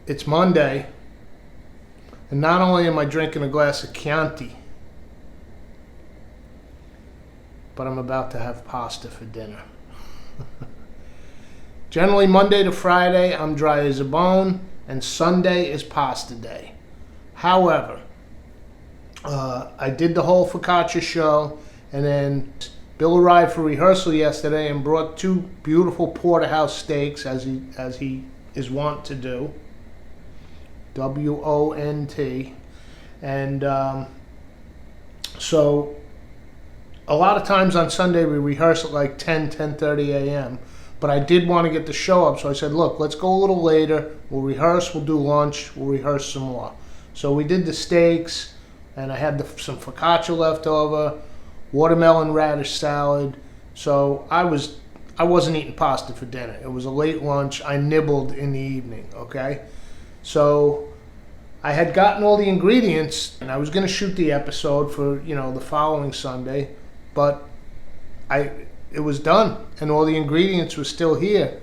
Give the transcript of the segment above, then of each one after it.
It's Monday, and not only am I drinking a glass of Chianti, but I'm about to have pasta for dinner. Generally, Monday to Friday, I'm dry as a bone, and Sunday is pasta day. However, I did the whole focaccia show, and then Bill arrived for rehearsal yesterday and brought two beautiful porterhouse steaks, as he is wont to do. WONT. And so a lot of times on Sunday we rehearse at like 10:30 a.m. But I did want to get the show up, so I said, look, let's go a little later. We'll rehearse, we'll do lunch, we'll rehearse some more. So we did the steaks, and I had some focaccia left over, watermelon radish salad. So I wasn't eating pasta for dinner. It was a late lunch. I nibbled in the evening, okay? So I had gotten all the ingredients, and I was going to shoot the episode for, the following Sunday, but it was done, and all the ingredients were still here,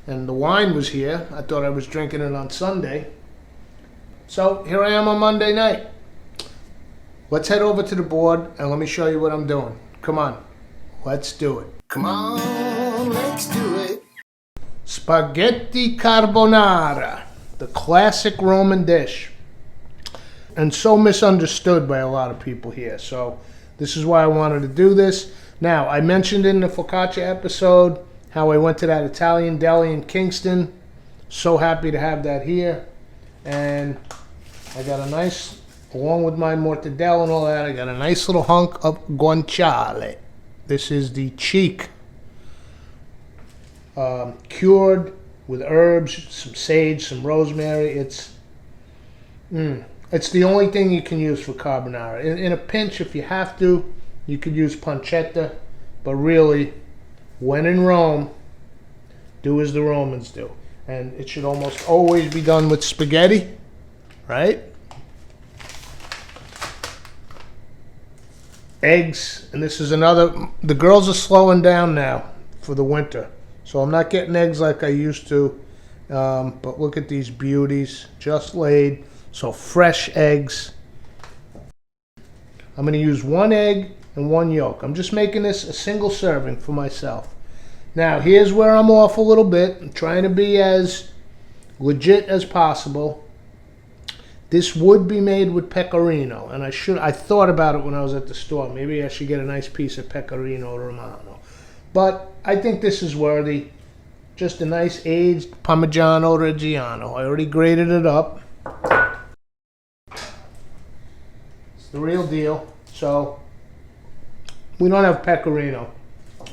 and the wine was here. I thought I was drinking it on Sunday. So here I am on Monday night. Let's head over to the board, and let me show you what I'm doing. Come on, let's do it. Come on, let's do it. Spaghetti carbonara, the classic Roman dish, and so misunderstood by a lot of people here. So this is why I wanted to do this. Now, I mentioned in the focaccia episode how I went to that Italian deli in Kingston. So happy to have that here. And I got a nice, along with my mortadella and all that, I got a nice little hunk of guanciale. This is the cheek, cured with herbs, some sage, some rosemary. It's the only thing you can use for carbonara. In a pinch, if you have to, you could use pancetta, but really, when in Rome, do as the Romans do. And it should almost always be done with spaghetti, right? Eggs, and this is the girls are slowing down now for the winter. So I'm not getting eggs like I used to, but look at these beauties, just laid. So fresh eggs. I'm going to use one egg and one yolk. I'm just making this a single serving for myself. Now, here's where I'm off a little bit. I'm trying to be as legit as possible. This would be made with pecorino, and I thought about it when I was at the store. Maybe I should get a nice piece of pecorino romano. But I think this is worthy. Just a nice aged Parmigiano Reggiano. I already grated it up. It's the real deal. So we don't have pecorino.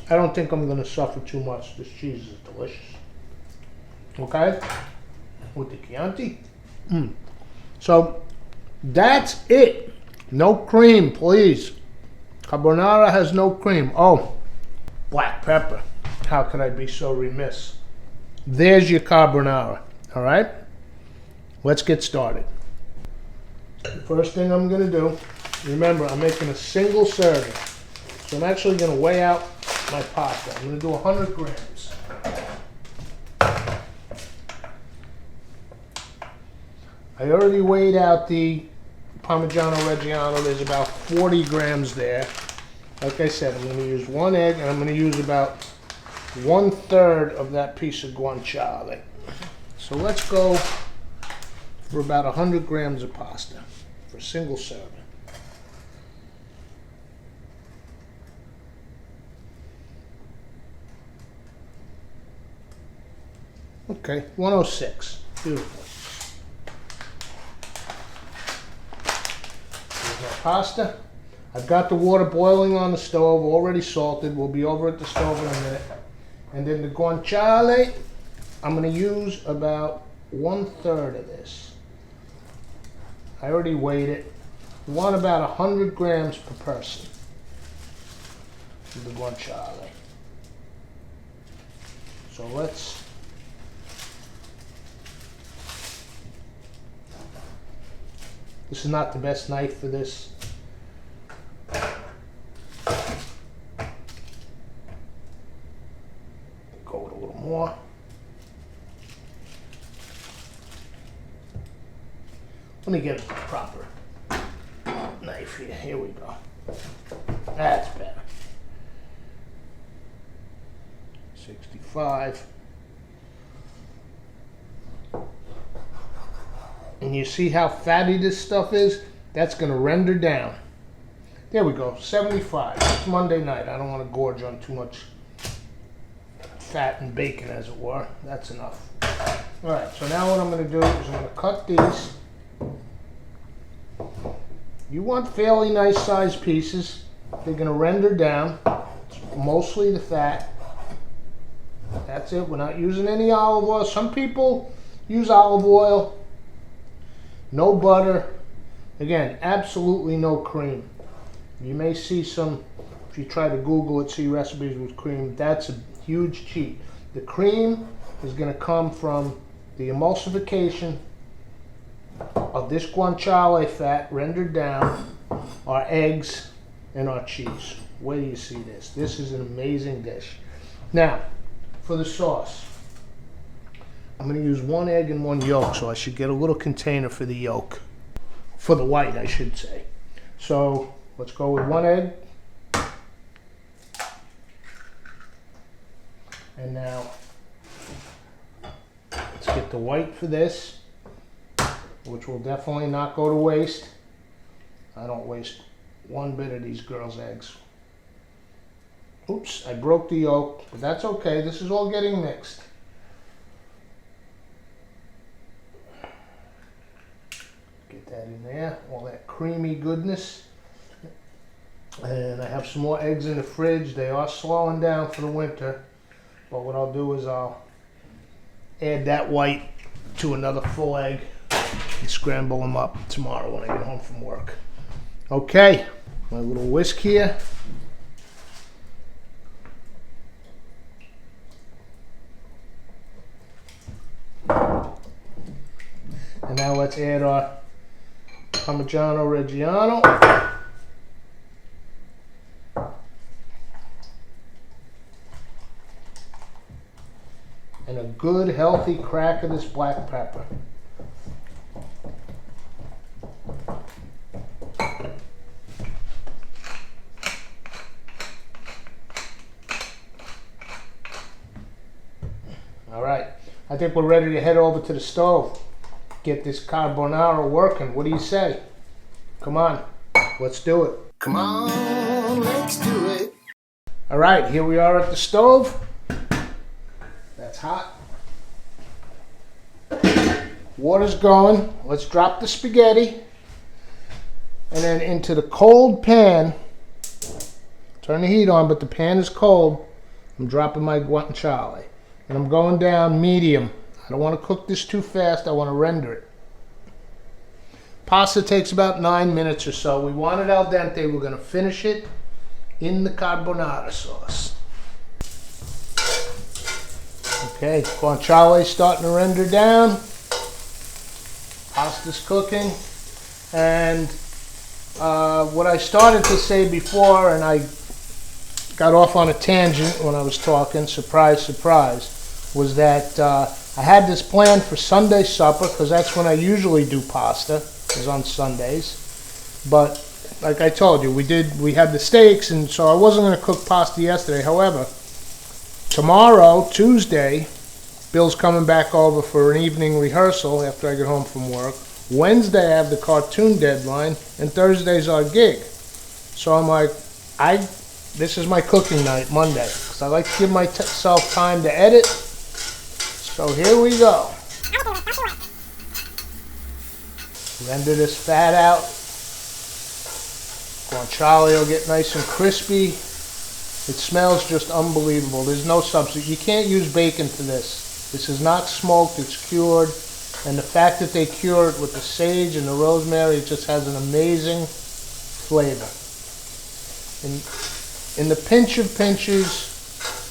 I don't think I'm going to suffer too much. This cheese is delicious. Okay? With the Chianti. So that's it. No cream, please. Carbonara has no cream. Oh, black pepper. How could I be so remiss? There's your carbonara. All right? Let's get started. The first thing I'm going to do, remember, I'm making a single serving. So I'm actually going to weigh out my pasta. I'm going to do 100 grams. I already weighed out the Parmigiano Reggiano. There's about 40 grams there. Like I said, I'm going to use one egg, and I'm going to use about 1/3 of that piece of guanciale. So let's go for about 100 grams of pasta for a single serving. Okay, 106. Beautiful. Here's my pasta. I've got the water boiling on the stove, already salted. We'll be over at the stove in a minute. And then the guanciale, I'm going to use about 1/3 of this. I already weighed it. We want about 100 grams per person of the guanciale. So let's This is not the best knife for this. Go with a little more. me get a proper knife here. Here we go. That's better. 65. And you see how fatty this stuff is? That's going to render down. There we go, 75. It's Monday night. I don't want to gorge on too much fat and bacon, as it were. That's enough. All right, so now what I'm going to do is I'm going to cut these. You want fairly nice sized pieces. They're going to render down. It's mostly the fat. That's it. We're not using any olive oil. Some people use olive oil. No butter. Again, absolutely no cream. You may see some, if you try to Google it, see recipes with cream. That's a huge cheat. The cream is going to come from the emulsification of this guanciale fat rendered down, our eggs, and our cheese. Where do you see this? This is an amazing dish. Now, for the sauce, I'm going to use 1 egg and 1 yolk, so I should get a little container for the yolk. For the white, I should say. So, let's go with 1 egg. And now, let's get the white for this, which will definitely not go to waste. I don't waste one bit of these girls' eggs. Oops, I broke the yolk, but that's okay. This is all getting mixed. Get that in there, all that creamy goodness. And I have some more eggs in the fridge. They are slowing down for the winter. But what I'll do is I'll add that white to another full egg and scramble them up tomorrow when I get home from work. Okay, my little whisk here. And now let's add our Parmigiano Reggiano. And a good healthy crack of this black pepper. All right, I think we're ready to head over to the stove. Get this carbonara working. What do you say? Come on, let's do it. Come on, let's do it. All right, here we are at the stove. That's hot. Water's going. Let's drop the spaghetti. And then into the cold pan. Turn the heat on, but the pan is cold. I'm dropping my guanciale. And I'm going down medium. I don't want to cook this too fast. I want to render it. Pasta takes about 9 minutes or so. We want it al dente. We're going to finish it in the carbonara sauce. Okay, guanciale starting to render down. Pasta's cooking. And what I started to say before, and I got off on a tangent when I was talking, surprise, surprise, was that I had this planned for Sunday supper, because that's when I usually do pasta, is on Sundays. But like I told you, we had the steaks, and so I wasn't going to cook pasta yesterday. However, tomorrow, Tuesday, Bill's coming back over for an evening rehearsal after I get home from work. Wednesday, I have the cartoon deadline, and Thursday's our gig. So I'm like, this is my cooking night, Monday, because I like to give myself time to edit. So here we go. Render this fat out. Guanciale will get nice and crispy. It smells just unbelievable. There's no substitute. You can't use bacon for this. This is not smoked, it's cured. And the fact that they cure it with the sage and the rosemary, it just has an amazing flavor. In the pinch of pinches,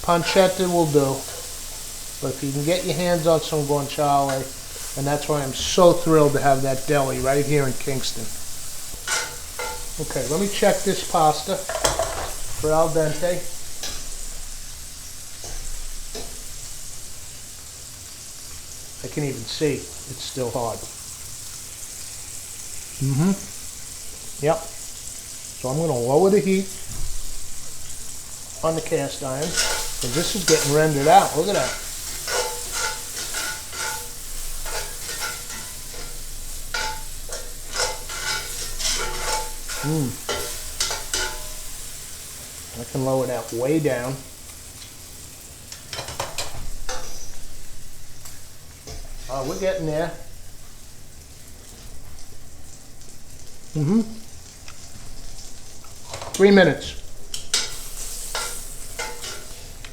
pancetta will do. But if you can get your hands on some guanciale, and that's why I'm so thrilled to have that deli right here in Kingston. Okay, let me check this pasta for al dente. I can even see it's still hard. Yep. So I'm going to lower the heat on the cast iron, because this is getting rendered out. Look at that. I can lower that way down. Oh, we're getting there. 3 minutes.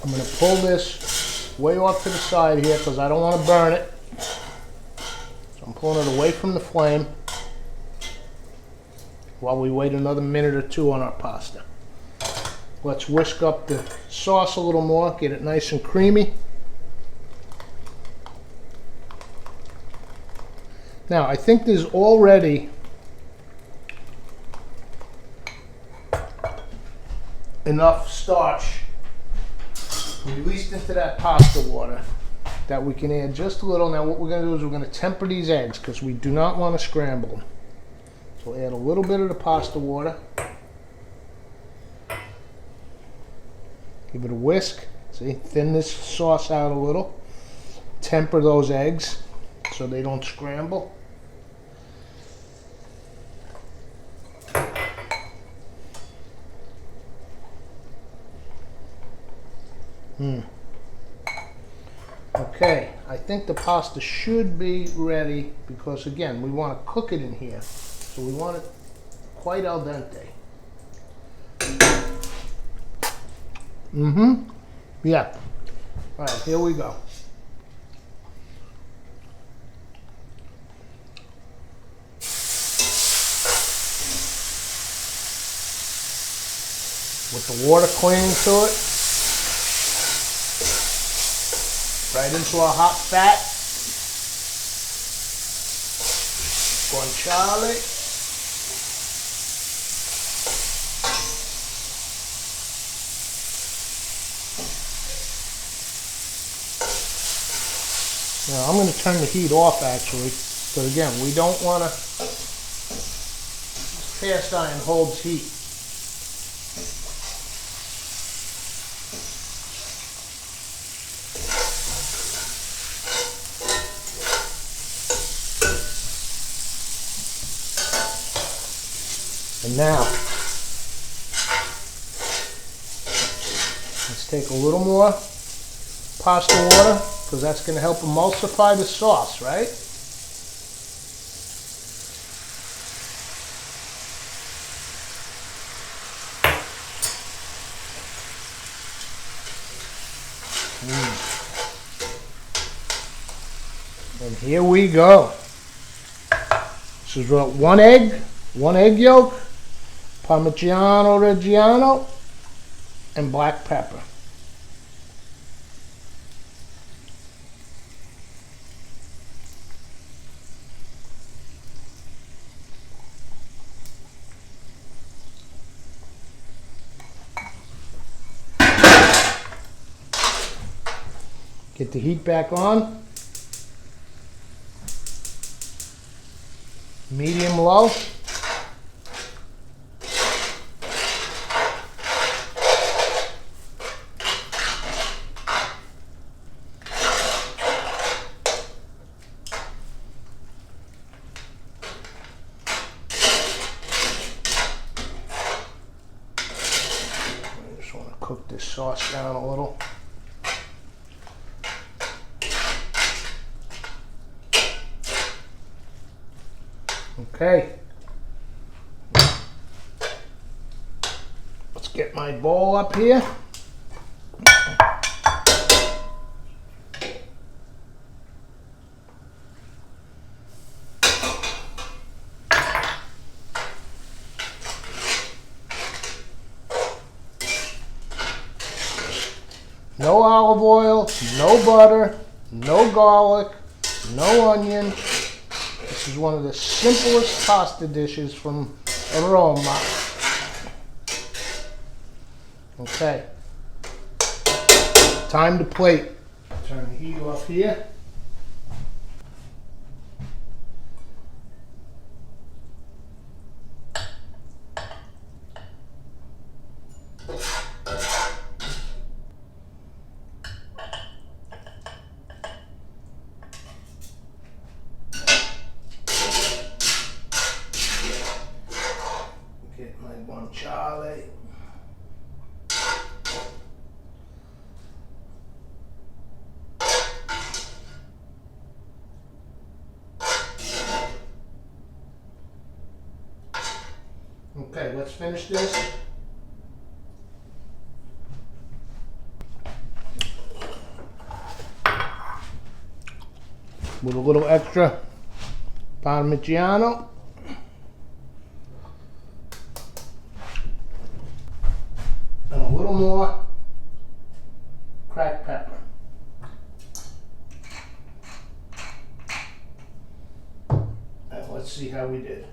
I'm going to pull this way off to the side here because I don't want to burn it. So I'm pulling it away from the flame while we wait another minute or two on our pasta. Let's whisk up the sauce a little more, get it nice and creamy. Now, I think there's already enough starch released into that pasta water that we can add just a little. Now what we're going to do is we're going to temper these eggs because we do not want to scramble them. So add a little bit of the pasta water. Give it a whisk. See, thin this sauce out a little. Temper those eggs so they don't scramble. Okay, I think the pasta should be ready because again, we want to cook it in here. So we want it quite al dente. Yeah. All right, here we go. With the water clinging to it. Right into our hot fat. Guanciale. Now I'm going to turn the heat off actually, because again, we don't want to, this cast iron holds heat. And now, let's take a little more pasta water, because that's going to help emulsify the sauce, right? And here we go. This is one egg yolk, Parmigiano Reggiano, and black pepper. Get the heat back on. Medium low. I just want to cook this sauce down a little. Okay, let's get my bowl up here. No olive oil, no butter, no garlic, no onion. This is one of the simplest pasta dishes from Roma. Okay. Time to plate. Turn the heat off here. let's finish this. With a little extra Parmigiano. And a little more cracked pepper. And let's see how we did.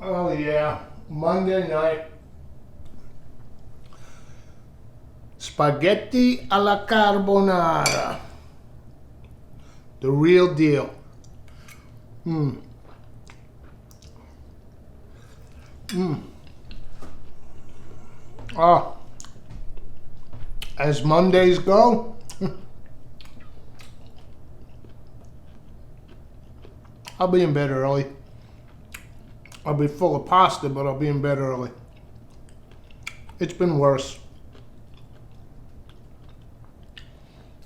Oh yeah, Monday night. Spaghetti alla carbonara. The real deal. Oh, as Mondays go, I'll be in bed early. I'll be full of pasta, but I'll be in bed early. It's been worse.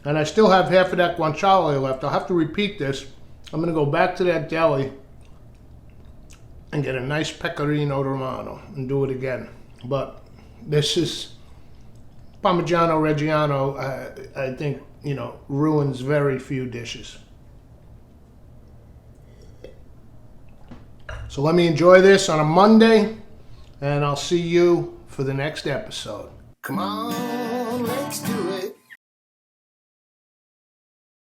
And I still have half of that guanciale left. I'll have to repeat this. I'm gonna go back to that deli and get a nice pecorino romano and do it again. But this is Parmigiano Reggiano, I think, ruins very few dishes. So let me enjoy this on a Monday, and I'll see you for the next episode. Come on.